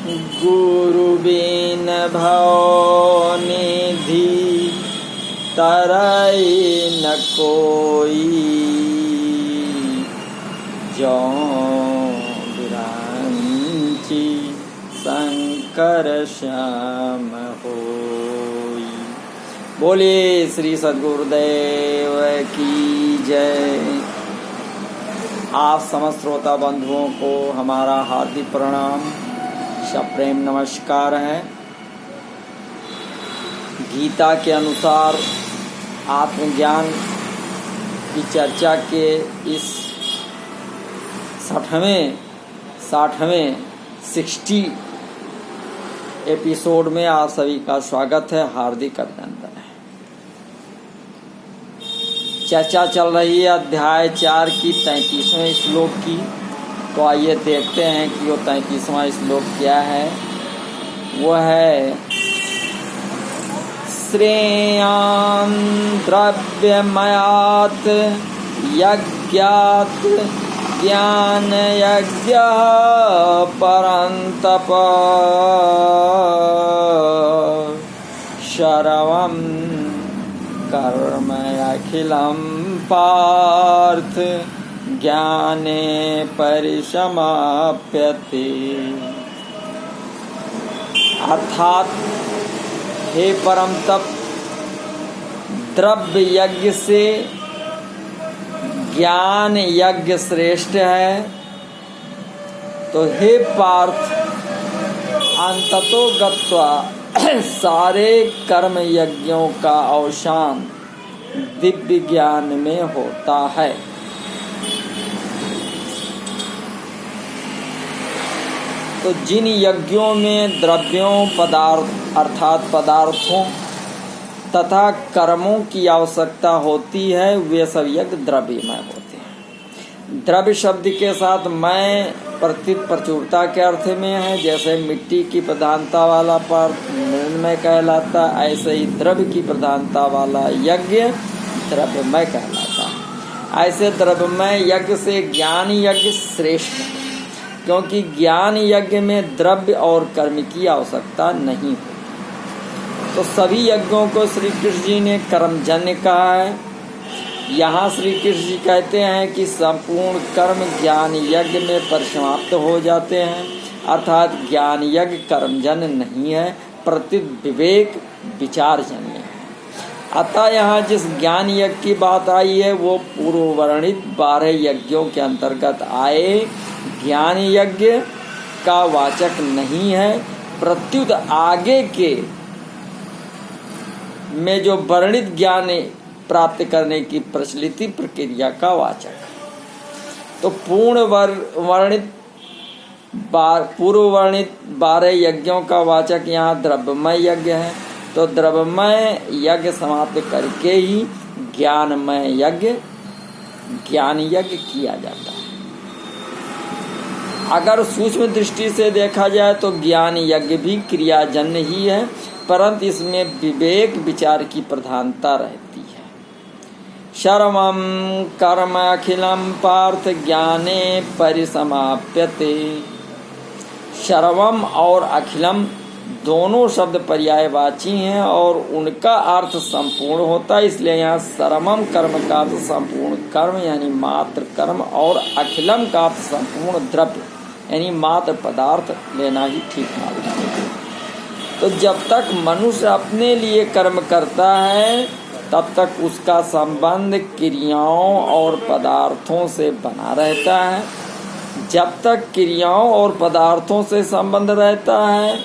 गुरु बिन भव निधि तरई न कोई, जो विरांची शंकर श्याम होई। बोलिए श्री सद्गुरुदेव की जय। आप समस्त श्रोता बंधुओं को हमारा हार्दिक प्रणाम, सप्रेम नमस्कार है। गीता के अनुसार आत्मज्ञान की चर्चा के इस 60 एपिसोड में आप सभी का स्वागत है, हार्दिक अभिनंदन है। चर्चा चल रही है अध्याय 4 की 33वें श्लोक की। तो आइए देखते हैं कि वो 33वां श्लोक क्या है। वो है श्रेयान् द्रव्यमयात् यज्ञात् ज्ञान यज्ञ परन्तप शरवम् कर्म अखिलं पार्थ ज्ञाने परिसमाप्यते। अर्थात हे परम तप, द्रव्य यज्ञ से ज्ञान यज्ञ श्रेष्ठ है। तो हे पार्थ, अंततो गत्वा सारे कर्म यज्ञों का अवसान दिव्य ज्ञान में होता है। तो जिन यज्ञों में द्रव्यों अर्थात पदार्थों तथा कर्मों की आवश्यकता होती है, वे सब यज्ञ द्रव्यमय होते हैं। द्रव्य शब्द के साथ मय प्रचुरता के अर्थ में है। जैसे मिट्टी की प्रधानता वाला पदार्थ मृण्मय कहलाता, ऐसे ही द्रव्य की प्रधानता वाला यज्ञ द्रव्यमय कहलाता है। ऐसे द्रव्यमय यज्ञ से ज्ञान यज्ञ श्रेष्ठ है, क्योंकि ज्ञान यज्ञ में द्रव्य और कर्म की आवश्यकता नहीं होती। तो सभी यज्ञों को श्री कृष्ण जी ने कर्मजन्य कहा है। यहाँ श्री कृष्ण जी कहते हैं कि संपूर्ण कर्म ज्ञान यज्ञ में परिसमाप्त हो जाते हैं, अर्थात ज्ञान यज्ञ कर्मजन्य नहीं है, प्रत्युत विवेक विचारजन्य है। अतः यहाँ जिस ज्ञान यज्ञ की बात आई है वो पूर्व वर्णित 12 यज्ञों के अंतर्गत आए ज्ञान यज्ञ का वाचक नहीं है, प्रत्युत आगे के में जो वर्णित ज्ञान प्राप्त करने की प्रचलित प्रक्रिया का वाचक है। तो पूर्व वर्णित 12 यज्ञों का वाचक यहाँ द्रव्यमय यज्ञ है। तो द्रव्यमय यज्ञ समाप्त करके ही ज्ञान यज्ञ किया जाता है। अगर सूक्ष्म दृष्टि से देखा जाए तो ज्ञान यज्ञ भी क्रियाजन्य ही है, परंतु इसमें विवेक विचार की प्रधानता रहती है। शर्वम कर्म अखिलम पार्थ ज्ञाने परिसमाप्यते। शर्वम और अखिलम दोनों शब्द पर्यायवाची हैं और उनका अर्थ संपूर्ण होता है, इसलिए यहाँ सर्वम कर्म का अर्थ संपूर्ण कर्म यानी मात्र कर्म और अखिलम का अर्थ संपूर्ण द्रव्य यानी मात्र पदार्थ लेना ही ठीक मालूम है। तो जब तक मनुष्य अपने लिए कर्म करता है तब तक उसका संबंध क्रियाओं और पदार्थों से बना रहता है। जब तक क्रियाओं और पदार्थों से संबंध रहता है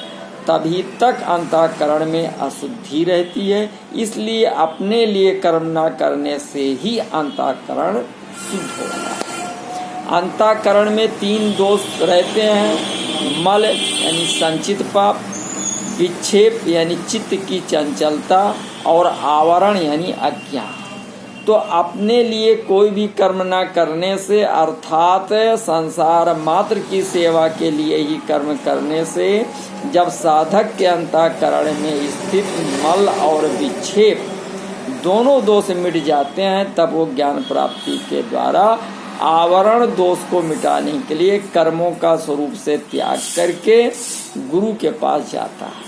तभी तक अंतःकरण में अशुद्धि रहती है। इसलिए अपने लिए कर्म न करने से ही अंतःकरण शुद्ध होता है। अंतःकरण में 3 दोष रहते हैं, मल यानी संचित पाप, विक्षेप यानी चित्त की चंचलता और आवरण यानी अज्ञान। तो अपने लिए कोई भी कर्म न करने से अर्थात संसार मात्र की सेवा के लिए ही कर्म करने से जब साधक के अंतःकरण में स्थित मल और विक्षेप दोनों दोष मिट जाते हैं तब वो ज्ञान प्राप्ति के द्वारा आवरण दोष को मिटाने के लिए कर्मों का स्वरूप से त्याग करके गुरु के पास जाता है,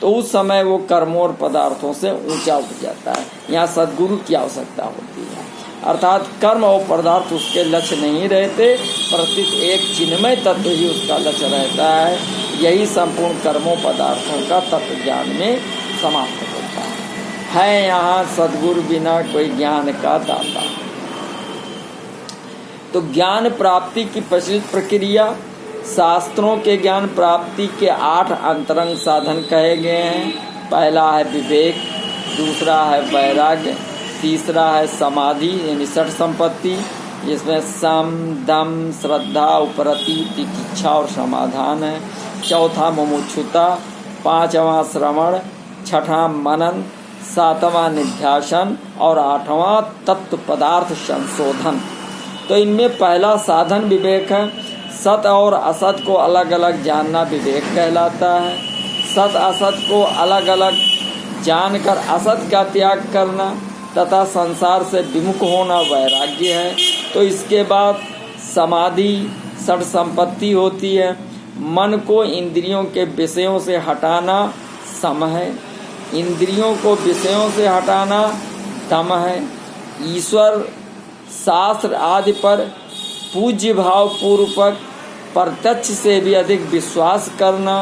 तो उस समय वो कर्मों और पदार्थों से ऊंचा उठ जाता है। यहाँ सद्गुरु की आवश्यकता होती है, अर्थात कर्म और पदार्थ उसके लक्ष्य नहीं रहते, प्रतीत एक चिन्मय तत्व ही उसका लक्ष्य रहता है। यही संपूर्ण कर्मों पदार्थों का तत्व ज्ञान में समाप्त होता है। यहाँ सद्गुरु बिना कोई ज्ञान का दाता। तो ज्ञान प्राप्ति की प्रचलित प्रक्रिया, शास्त्रों के ज्ञान प्राप्ति के 8 अंतरंग साधन कहे गए हैं। पहला है विवेक, दूसरा है वैराग्य, तीसरा है समाधि यानी षट संपत्ति, जिसमें सम, दम, श्रद्धा, उपरति, तितिक्षा और समाधान है। चौथा मुमुक्षुता, पांचवा श्रवण, छठा मनन, सातवां निध्यासन और आठवां तत्व पदार्थ संशोधन। तो इनमें पहला साधन विवेक है। सत और असत को अलग अलग जानना विवेक कहलाता है। सत असत को अलग अलग जानकर असत का त्याग करना तथा संसार से विमुख होना वैराग्य है। तो इसके बाद समाधि षट संपत्ति होती है। मन को इंद्रियों के विषयों से हटाना सम है, इंद्रियों को विषयों से हटाना दम है। ईश्वर शास्त्र आदि पर पूज्य भाव पूर्वक प्रत्यक्ष से भी अधिक विश्वास करना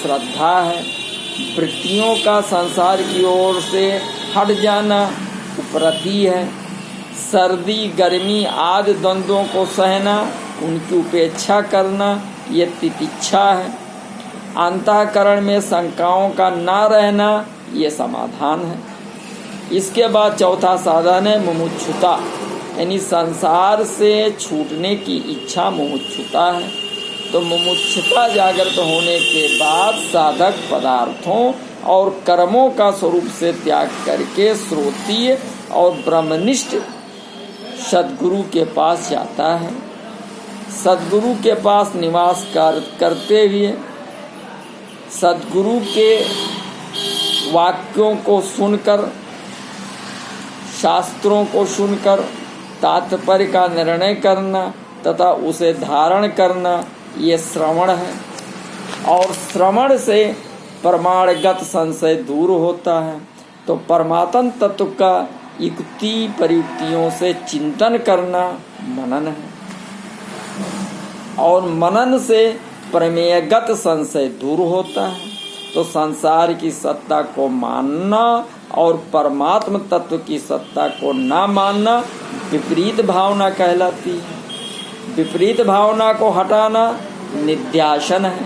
श्रद्धा है। वृत्तियों का संसार की ओर से हट जाना उपरति है। सर्दी गर्मी आदि द्वंद्वों को सहना, उनकी उपेक्षा करना ये तितिक्षा है। अंतःकरण में शंकाओं का ना रहना ये समाधान है। इसके बाद चौथा साधन है मुमुक्षुता, यानी संसार से छूटने की इच्छा मुमुक्षुता है। तो मुमुक्षुता जागृत होने के बाद साधक पदार्थों और कर्मों का स्वरूप से त्याग करके श्रोतीय और ब्रह्मनिष्ठ सद्गुरु के पास जाता है। सद्गुरु के पास निवास करते हुए सद्गुरु के वाक्यों को सुनकर, शास्त्रों को सुनकर तात्पर्य का निर्णय करना तथा उसे धारण करना ये श्रवण है। और श्रवण से प्रमाणगत संशय दूर होता है। तो परमात्म तत्व का युक्ति प्रयुक्तियों से चिंतन करना मनन है। और मनन से प्रमेयगत संशय दूर होता है। तो संसार की सत्ता को मानना और परमात्म तत्व की सत्ता को ना मानना विपरीत भावना कहलाती है। विपरीत भावना को हटाना निध्यासन है।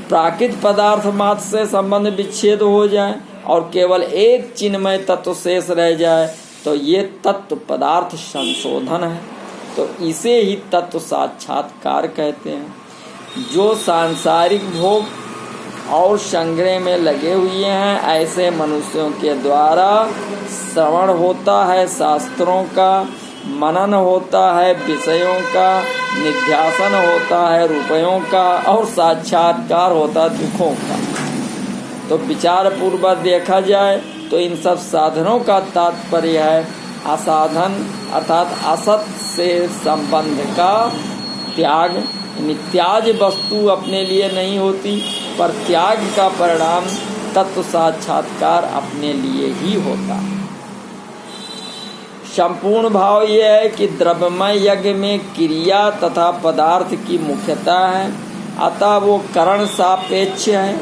प्राकृत पदार्थ मात्र से संबंध विच्छेद हो जाए और केवल एक चिन्मय तत्व शेष रह जाए तो ये तत्व पदार्थ संशोधन है। तो इसे ही तत्व साक्षात्कार कहते हैं। जो सांसारिक भोग और संग्रह में लगे हुए हैं, ऐसे मनुष्यों के द्वारा श्रवण होता है शास्त्रों का, मनन होता है विषयों का, निध्यासन होता है रुपयों का और साक्षात्कार होता है दुखों का। तो विचार पूर्वक देखा जाए तो इन सब साधनों का तात्पर्य है असाधन अर्थात असत से संबंध का त्याग। त्याज वस्तु अपने लिए नहीं होती, पर त्याग का परिणाम तत्व साक्षात्कार अपने लिए ही होता है। संपूर्ण भाव यह है कि द्रव्यमय यज्ञ में क्रिया तथा पदार्थ की मुख्यता है, अतः वो करण सापेक्ष है।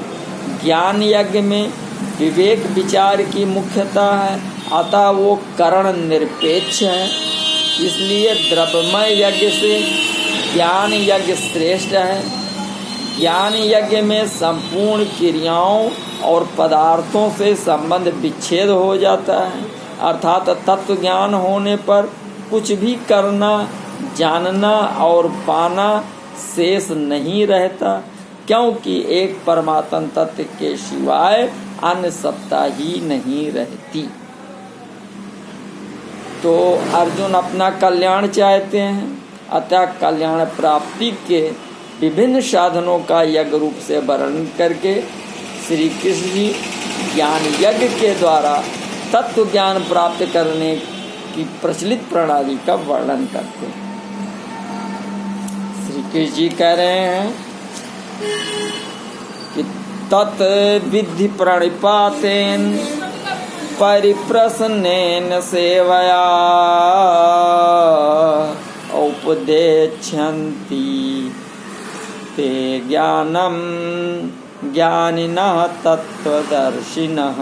ज्ञान यज्ञ में विवेक विचार की मुख्यता है, अतः वो करण निरपेक्ष है। इसलिए द्रव्यमय यज्ञ से ज्ञान यज्ञ श्रेष्ठ है। ज्ञान यज्ञ में संपूर्ण क्रियाओं और पदार्थों से संबंध विच्छेद हो जाता है, अर्थात तत्व ज्ञान होने पर कुछ भी करना, जानना और पाना शेष नहीं रहता, क्योंकि एक परमात्म तत्व के सिवाय अन्य सत्ता ही नहीं रहती। तो अर्जुन अपना कल्याण चाहते हैं, अतः कल्याण प्राप्ति के विभिन्न साधनों का यज्ञ रूप से वर्णन करके श्री कृष्ण जी ज्ञान यज्ञ के द्वारा तत्व ज्ञान प्राप्त करने की प्रचलित प्रणाली का वर्णन करते हैं। कृष्ण जी कह रहे हैं कि तत् विधि प्रणिपातेन परिप्रसन्नेन सेवया उपदेच्छन्ति ते ज्ञानम ज्ञानिनः तत्वदर्शिनः।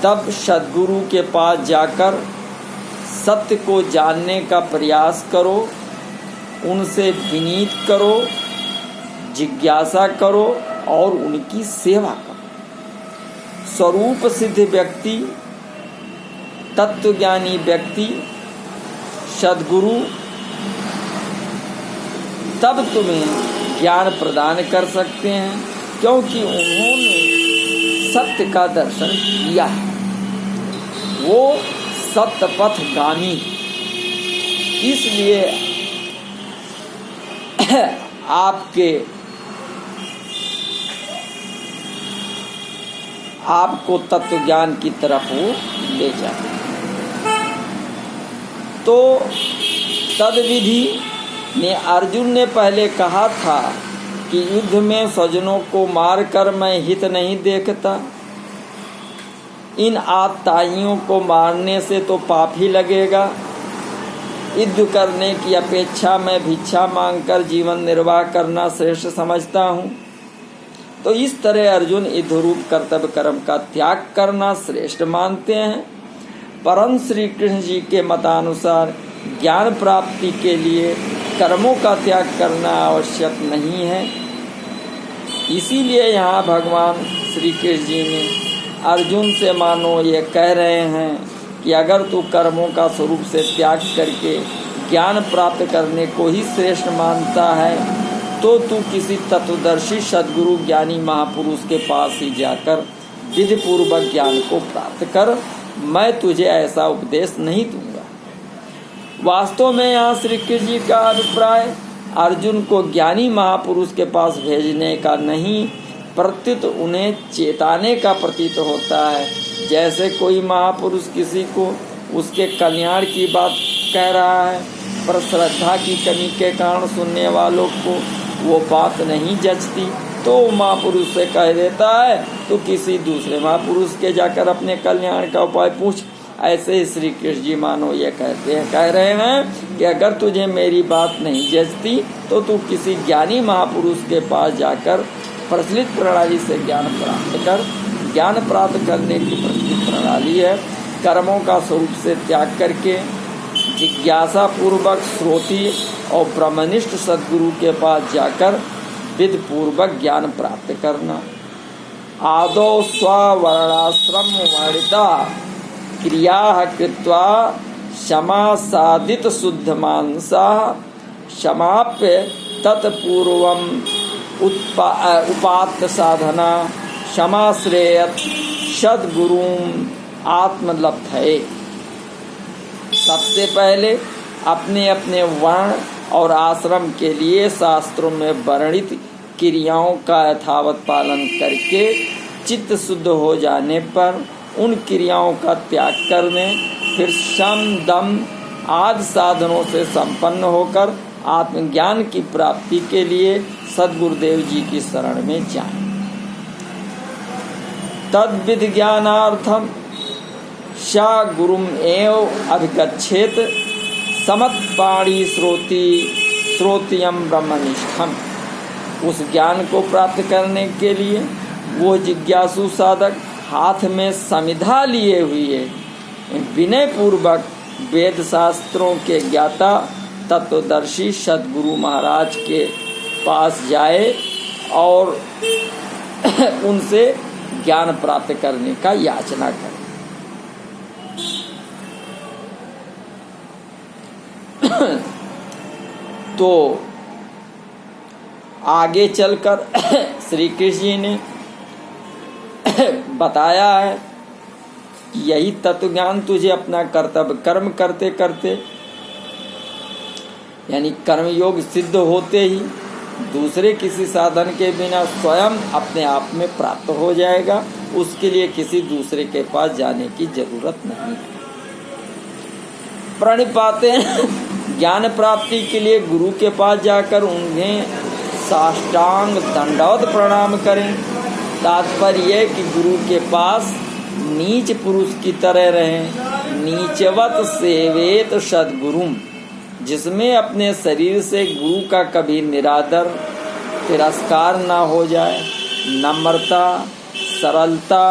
तब सद्गुरु के पास जाकर सत्य को जानने का प्रयास करो, उनसे विनीत करो, जिज्ञासा करो और उनकी सेवा करो। स्वरूप सिद्ध व्यक्ति, तत्वज्ञानी व्यक्ति, सद्गुरु तब तुम्हें ज्ञान प्रदान कर सकते हैं, क्योंकि उन्होंने सत्य का दर्शन किया है। वो सत्यपथगामी, इसलिए आपको तत्व ज्ञान की तरफ वो ले जाते हैं। तो तद्विधि ने अर्जुन ने पहले कहा था कि युद्ध में स्वजनों को मारकर मैं हित नहीं देखता, इन आतताइयों को मारने से तो पाप ही लगेगा। युद्ध करने की अपेक्षा मैं भिक्षा मांगकर जीवन निर्वाह करना श्रेष्ठ समझता हूँ। तो इस तरह अर्जुन युद्ध रूप कर्तव्य कर्म का त्याग करना श्रेष्ठ मानते हैं। परम श्री कृष्ण जी के मतानुसार ज्ञान प्राप्ति के लिए कर्मों का त्याग करना आवश्यक नहीं है। इसीलिए यहाँ भगवान श्री कृष्ण जी ने अर्जुन से मानो ये कह रहे हैं कि अगर तू कर्मों का स्वरूप से त्याग करके ज्ञान प्राप्त करने को ही श्रेष्ठ मानता है, तो तू किसी तत्वदर्शी सद्गुरु ज्ञानी महापुरुष के पास ही जाकर विधि पूर्वक ज्ञान को प्राप्त कर। मैं तुझे ऐसा उपदेश नहीं दूंगा। वास्तव में यहाँ श्री कृष्ण जी का अभिप्राय अर्जुन को ज्ञानी महापुरुष के पास भेजने का नहीं, प्रत्युत उन्हें चेताने का प्रतीत होता है। जैसे कोई महापुरुष किसी को उसके कल्याण की बात कह रहा है, पर श्रद्धा की कमी के कारण सुनने वालों को वो बात नहीं जचती, तो महापुरुष से कह देता है तो किसी दूसरे महापुरुष के जाकर अपने कल्याण का उपाय पूछ। ऐसे ही श्री कृष्ण जी मानो ये कह रहे हैं कि अगर तुझे मेरी बात नहीं जचती तो तू किसी ज्ञानी महापुरुष के पास जाकर प्रचलित प्रणाली से ज्ञान प्राप्त कर। ज्ञान प्राप्त करने की प्रचलित प्रणाली है कर्मों का स्वरूप से त्याग करके जिज्ञासा पूर्वक श्रोति और ब्रह्मनिष्ठ सद्गुरु के पास जाकर विधि पूर्वक ज्ञान प्राप्त करना। आदौ स्ववर्णाश्रम वर्णिता क्रिया कृत्वा समासादित शुद्ध मानसा समाप्य तत्पूर्वम उपात्त साधना समाश्रेयत सद्गुरुम आत्मलब्धये। सबसे पहले अपने अपने वर्ण और आश्रम के लिए शास्त्रों में वर्णित क्रियाओं का यथावत पालन करके चित्त शुद्ध हो जाने पर उन क्रियाओं का त्याग करने, फिर शम दम आदि साधनों से संपन्न होकर आत्मज्ञान की प्राप्ति के लिए सद्गुरुदेव जी की शरण में जाएं। तद्विधि ज्ञानार्थम सा गुरुम एव अभिगच्छेत समत्पाणी श्रोतियम ब्रह्मनिष्ठम। उस ज्ञान को प्राप्त करने के लिए वो जिज्ञासु साधक हाथ में समिधा लिए हुए विनय पूर्वक वेद शास्त्रों के ज्ञाता तत्वदर्शी सद्गुरु महाराज के पास जाए और उनसे ज्ञान प्राप्त करने का याचना करे। तो आगे चलकर श्री कृष्ण जी ने बताया है कि यही तत्व ज्ञान तुझे अपना कर्तव्य कर्म करते करते यानी कर्मयोग सिद्ध होते ही दूसरे किसी साधन के बिना स्वयं अपने आप में प्राप्त हो जाएगा। उसके लिए किसी दूसरे के पास जाने की जरूरत नहीं। प्रणिपाते ज्ञान प्राप्ति के लिए गुरु के पास जाकर उन्हें साष्टांग दंडवत प्रणाम करें। तात्पर्य है कि गुरु के पास नीच पुरुष की तरह रहें। नीचवत सेवेत सद्गुरुम, जिसमें अपने शरीर से गुरु का कभी निरादर तिरस्कार ना हो जाए। नम्रता, सरलता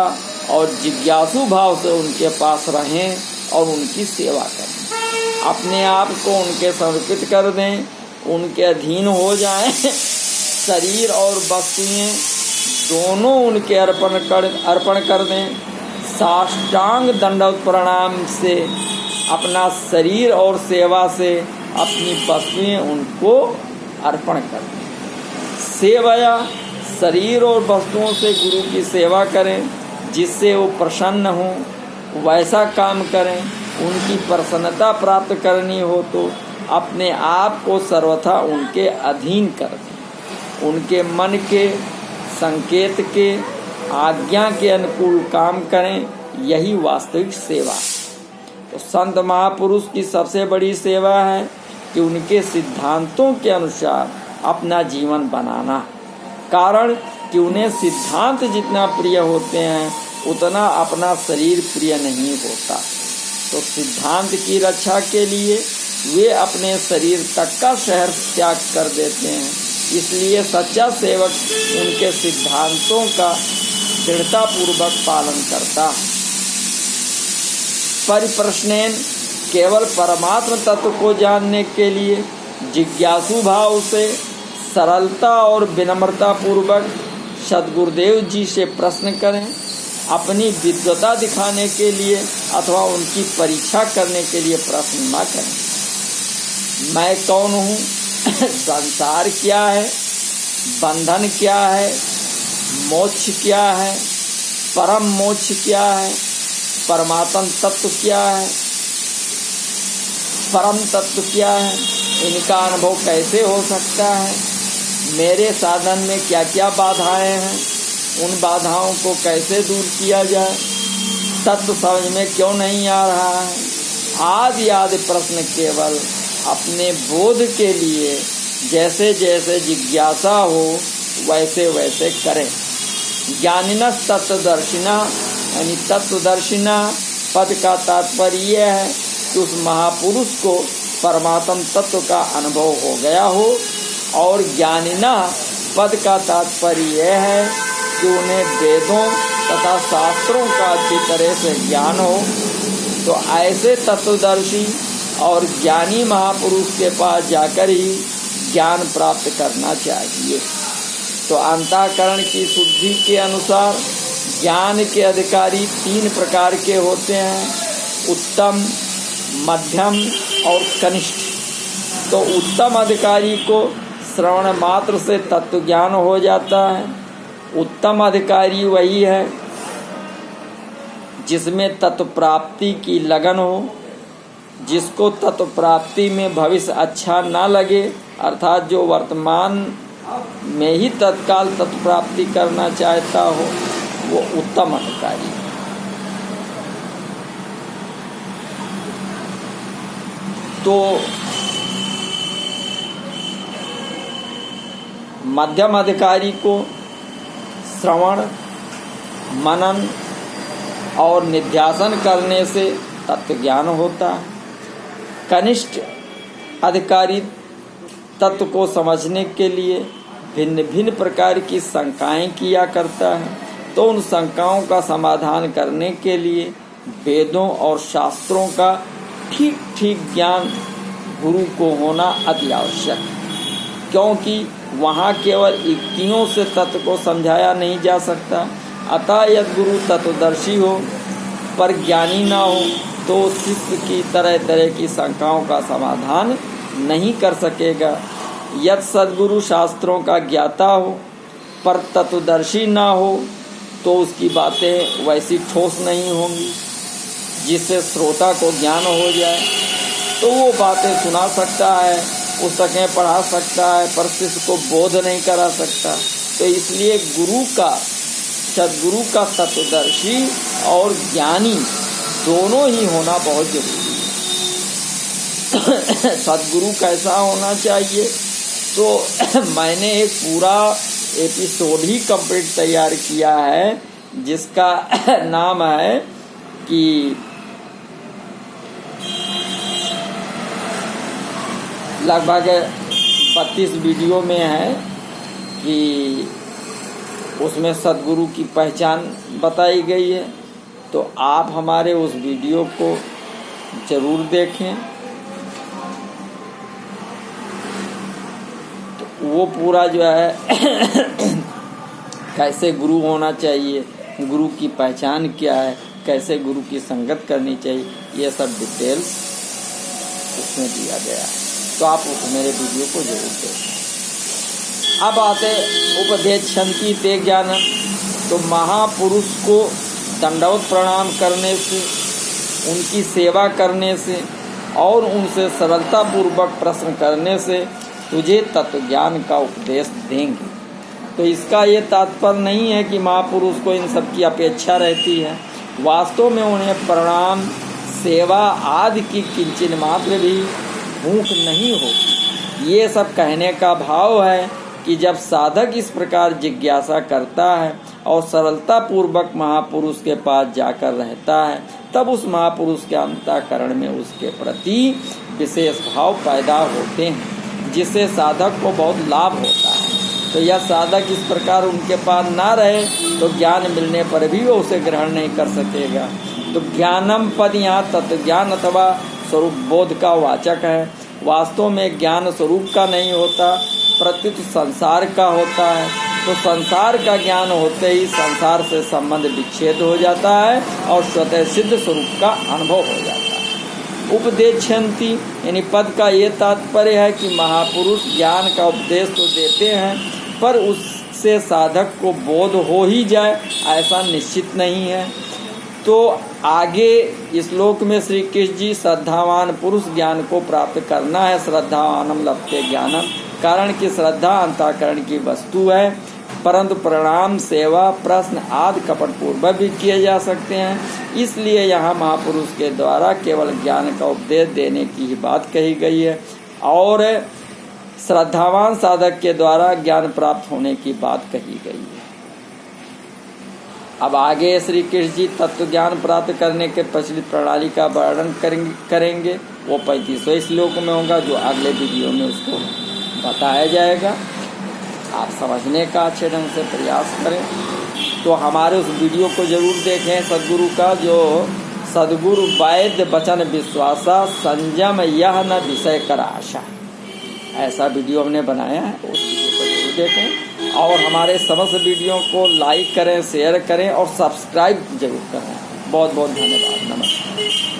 और जिज्ञासु भाव से उनके पास रहें और उनकी सेवा करें। अपने आप को उनके समर्पित कर दें, उनके अधीन हो जाएं। शरीर और वस्तुएं दोनों उनके अर्पण कर दें। साष्टांग दंडवत प्रणाम से अपना शरीर और सेवा से अपनी वस्तुएं उनको अर्पण कर दें। सेवया, शरीर और वस्तुओं से गुरु की सेवा करें, जिससे वो प्रसन्न हो वैसा काम करें। उनकी प्रसन्नता प्राप्त करनी हो तो अपने आप को सर्वथा उनके अधीन कर दें। उनके मन के संकेत के आज्ञा के अनुकूल काम करें, यही वास्तविक सेवा। तो संत महापुरुष की सबसे बड़ी सेवा है कि उनके सिद्धांतों के अनुसार अपना जीवन बनाना। कारण कि उन्हें सिद्धांत जितना प्रिय होते हैं उतना अपना शरीर प्रिय नहीं होता। तो सिद्धांत की रक्षा के लिए वे अपने शरीर तक का शहर त्याग कर देते हैं। इसलिए सच्चा सेवक उनके सिद्धांतों का दृढ़तापूर्वक पालन करता है। परिप्रश्नेन, केवल परमात्म तत्व को जानने के लिए जिज्ञासु भाव से सरलता और विनम्रता पूर्वक सद्गुरुदेव जी से प्रश्न करें। अपनी विद्वता दिखाने के लिए अथवा उनकी परीक्षा करने के लिए प्रश्न न करें। मैं कौन हूँ, संसार क्या है, बंधन क्या है, मोक्ष क्या है, परम मोक्ष क्या है, परमात्म तत्व क्या है, परम तत्व क्या है, इनका अनुभव कैसे हो सकता है, मेरे साधन में क्या क्या बाधाएं हैं, उन बाधाओं को कैसे दूर किया जाए, तत्व समझ में क्यों नहीं आ रहा है, आदि आदि प्रश्न केवल अपने बोध के लिए जैसे जैसे जिज्ञासा हो वैसे वैसे करें। ज्ञानिनः तत्वदर्शिना, यानी तत्वदर्शिना पद का तात्पर्य है कि उस महापुरुष को परमात्म तत्व का अनुभव हो गया हो, और ज्ञानिना पद का तात्पर्य है कि उन्हें वेदों तथा शास्त्रों का अच्छी तरह से ज्ञान हो। तो ऐसे तत्वदर्शी और ज्ञानी महापुरुष के पास जाकर ही ज्ञान प्राप्त करना चाहिए। तो अंतःकरण की शुद्धि के अनुसार ज्ञान के अधिकारी 3 प्रकार के होते हैं, उत्तम, मध्यम और कनिष्ठ। तो उत्तम अधिकारी को श्रवण मात्र से तत्व ज्ञान हो जाता है। उत्तम अधिकारी वही है जिसमें तत्व प्राप्ति की लगन हो, जिसको तत्व प्राप्ति में भविष्य अच्छा ना लगे, अर्थात जो वर्तमान में ही तत्काल तत्व प्राप्ति करना चाहता हो, वो उत्तम अधिकारी। तो मध्यम अधिकारी को श्रवण, मनन और निध्यासन करने से तत्व ज्ञान होता है। कनिष्ठ अधिकारी तत्व को समझने के लिए भिन्न भिन्न प्रकार की शंकाएं किया करता है। तो उन शंकाओं का समाधान करने के लिए वेदों और शास्त्रों का ठीक ठीक ज्ञान गुरु को होना अति आवश्यक है, क्योंकि वहाँ केवल युक्तियों से तत्व को समझाया नहीं जा सकता। अतः यदि गुरु तत्वदर्शी हो पर ज्ञानी ना हो तो शिष्य की तरह तरह की शंकाओं का समाधान नहीं कर सकेगा। यदि सद्गुरु शास्त्रों का ज्ञाता हो पर तत्वदर्शी ना हो तो उसकी बातें वैसी ठोस नहीं होंगी जिससे श्रोता को ज्ञान हो जाए। तो वो बातें सुना सकता है, पुस्तकें पढ़ा सकता है, पर शिष्य को बोध नहीं करा सकता। तो इसलिए सद्गुरु का तत्वदर्शी और ज्ञानी दोनों ही होना बहुत जरूरी है। सद्गुरु कैसा होना चाहिए, तो मैंने एक पूरा एपिसोड ही कंप्लीट तैयार किया है जिसका नाम है कि लगभग 32 वीडियो में है कि उसमें सद्गुरु की पहचान बताई गई है। तो आप हमारे उस वीडियो को ज़रूर देखें। तो वो पूरा जो है कैसे गुरु होना चाहिए, गुरु की पहचान क्या है, कैसे गुरु की संगत करनी चाहिए, ये सब डिटेल्स उसमें दिया गया है। तो आप उस मेरे वीडियो को जरूर देखें। अब आते उपदेशन्ति ते ज्ञानम। तो महापुरुष को दंडवत प्रणाम करने से, उनकी सेवा करने से और उनसे सरलतापूर्वक प्रश्न करने से तुझे तत्व ज्ञान का उपदेश देंगे। तो इसका ये तात्पर्य नहीं है कि महापुरुष को इन सब की अपेक्षा रहती है। वास्तव में उन्हें प्रणाम, सेवा आदि की किंचित मात्र भी भूख नहीं होती। ये सब कहने का भाव है कि जब साधक इस प्रकार जिज्ञासा करता है और सरलता पूर्वक महापुरुष के पास जाकर रहता है, तब उस महापुरुष के अंतःकरण में उसके प्रति विशेष भाव पैदा होते हैं, जिससे साधक को बहुत लाभ होता है। तो यह साधक इस प्रकार उनके पास ना रहे तो ज्ञान मिलने पर भी वो उसे ग्रहण नहीं कर सकेगा। तो ज्ञानम पद यहाँ तत्व ज्ञान अथवा स्वरूप बोध का वाचक है। वास्तव में ज्ञान स्वरूप का नहीं होता, प्रत्युत संसार का होता है। तो संसार का ज्ञान होते ही संसार से संबंध विच्छेद हो जाता है और स्वतः सिद्ध स्वरूप का अनुभव हो जाता है। उपदेशन्ति यानी पद का ये तात्पर्य है कि महापुरुष ज्ञान का उपदेश तो देते हैं, पर उससे साधक को बोध हो ही जाए ऐसा निश्चित नहीं है। तो आगे इस श्लोक में श्री कृष्ण जी श्रद्धावान पुरुष ज्ञान को प्राप्त करना है। श्रद्धावानम लभते ज्ञानम, कारण कि श्रद्धा अंतःकरण की वस्तु है, परंतु प्रणाम, सेवा, प्रश्न आदि कपटपूर्वक भी किए जा सकते हैं। इसलिए यहाँ महापुरुष के द्वारा केवल ज्ञान का उपदेश देने की ही बात कही गई है और श्रद्धावान साधक के द्वारा ज्ञान प्राप्त होने की बात कही गई है। अब आगे श्री कृष्ण जी तत्व ज्ञान प्राप्त करने के प्रचलित प्रणाली का वर्णन करेंगे। वो 35वें श्लोक में होगा, जो अगले वीडियो में उसको बताया जाएगा। आप समझने का अच्छे ढंग से प्रयास करें। तो हमारे उस वीडियो को जरूर देखें सदगुरु का, जो सदगुरु वैद्य वचन विश्वासा संयम यह न विषय कर आशा, ऐसा वीडियो हमने बनाया है। उस वीडियो को जरूर देखें और हमारे समस्त वीडियो को लाइक करें, शेयर करें और सब्सक्राइब जरूर करें। बहुत बहुत धन्यवाद। नमस्कार।